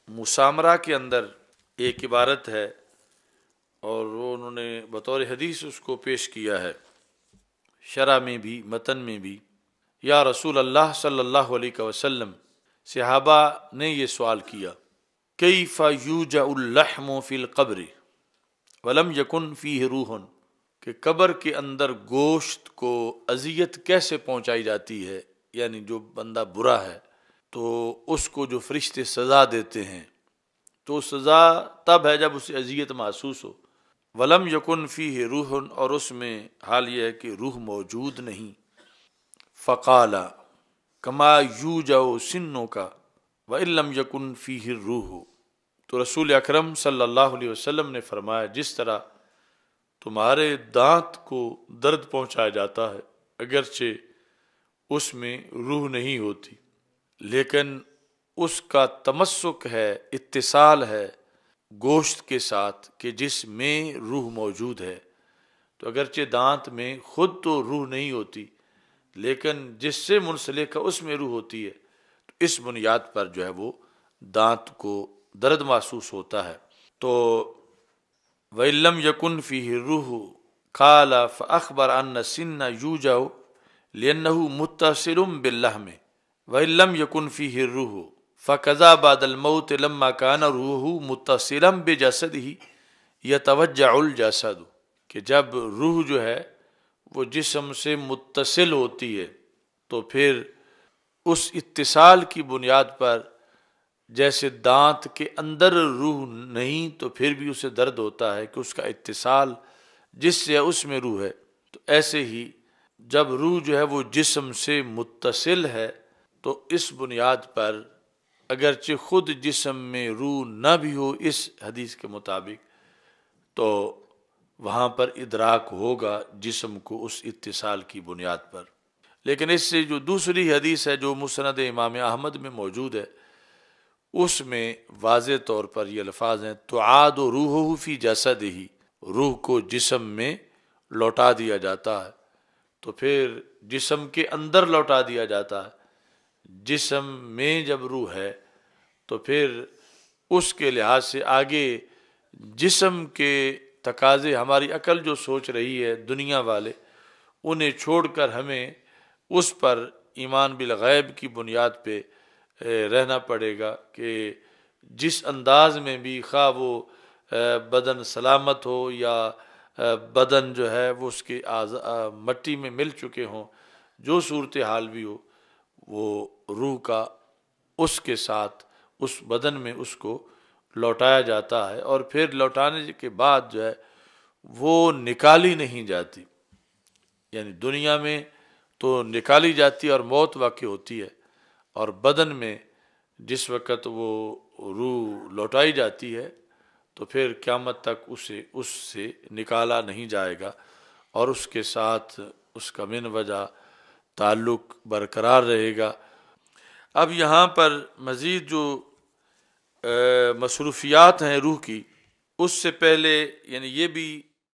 مسامرہ کے اندر ایک عبارت ہے اور وہ انہوں نے بطور حدیث اس کو پیش کیا ہے، شرح میں بھی متن میں بھی۔ یا رسول اللہ صلی اللہ علیہ وسلم، صحابہ نے یہ سوال کیا، کیف یوجع اللحم فی القبر ولم یکن فیہ روح، کہ قبر کے اندر گوشت کو اذیت کیسے پہنچائی جاتی ہے، یعنی جو بندہ برا ہے تو اس کو جو فرشتے سزا دیتے ہیں تو سزا تب ہے جب اسے اذیت محسوس ہو۔ ولم یکن فیہ روح، اور اس میں حال یہ ہے کہ روح موجود نہیں۔ فقال کما یوجع سنوں کا وان لم یکن فیہ الروح، تو رسول اکرم صلی اللہ علیہ وسلم نے فرمایا جس طرح تمہارے دانت کو درد پہنچایا جاتا ہے اگرچہ اس میں روح نہیں ہوتی، لیکن اس کا تمسک ہے، اتصال ہے گوشت کے ساتھ کہ جس میں روح موجود ہے، تو اگرچہ دانت میں خود تو روح نہیں ہوتی لیکن جس سے منسلک ہے اس میں روح ہوتی ہے، تو اس بنیاد پر جو ہے وہ دانت کو درد محسوس ہوتا ہے۔ تو وَإِن لَّمْ يَكُنْ فِيهِ الرُّوحُ قَالَ فَأَخْبَرَ أَنَّ السِّنَّ يُوجَعُ لِأَنَّهُ مُتَّصِلٌ بِاللَّحْمِ وَإِن لَّمْ يَكُنْ فِيهِ الرُّوحُ فَكَذَا بَعْدَ الْمَوْتِ لَمَّا كَانَ رُوحُهُ مُتَّصِلًا بِجَسَدِهِ يَتَوَجَّعُ الْجَسَدُ، کہ جب روح جو ہے وہ جسم سے متصل ہوتی ہے تو پھر اس اتصال کی بنیاد پر، جیسے دانت کے اندر روح نہیں تو پھر بھی اسے درد ہوتا ہے کہ اس کا اتصال جس سے اس میں روح ہے، تو ایسے ہی جب روح جو ہے وہ جسم سے متصل ہے تو اس بنیاد پر اگرچہ خود جسم میں روح نہ بھی ہو اس حدیث کے مطابق تو وہاں پر ادراک ہوگا جسم کو اس اتصال کی بنیاد پر۔ لیکن اس سے جو دوسری حدیث ہے جو مسند امام احمد میں موجود ہے، اس میں واضح طور پر یہ الفاظ ہیں تعاد روحہ فی جسدہ، روح کو جسم میں لوٹا دیا جاتا ہے، تو پھر جسم کے اندر لوٹا دیا جاتا ہے۔ جسم میں جب روح ہے تو پھر اس کے لحاظ سے آگے جسم کے تقاضے، ہماری عقل جو سوچ رہی ہے دنیا والے، انہیں چھوڑ کر ہمیں اس پر ایمان بالغیب کی بنیاد پہ رہنا پڑے گا کہ جس انداز میں بھی، خواہ وہ بدن سلامت ہو یا بدن جو ہے وہ اس کے مٹی میں مل چکے ہوں، جو صورتحال بھی ہو، وہ روح کا اس کے ساتھ اس بدن میں اس کو لوٹایا جاتا ہے، اور پھر لوٹانے کے بعد جو ہے وہ نکالی نہیں جاتی، یعنی دنیا میں تو نکالی جاتی ہے اور موت واقع ہوتی ہے، اور بدن میں جس وقت وہ روح لوٹائی جاتی ہے تو پھر قیامت تک اسے اس سے نکالا نہیں جائے گا اور اس کے ساتھ اس کا من وجہ تعلق برقرار رہے گا۔ اب یہاں پر مزید جو مصروفیات ہیں روح کی، اس سے پہلے یعنی یہ بھی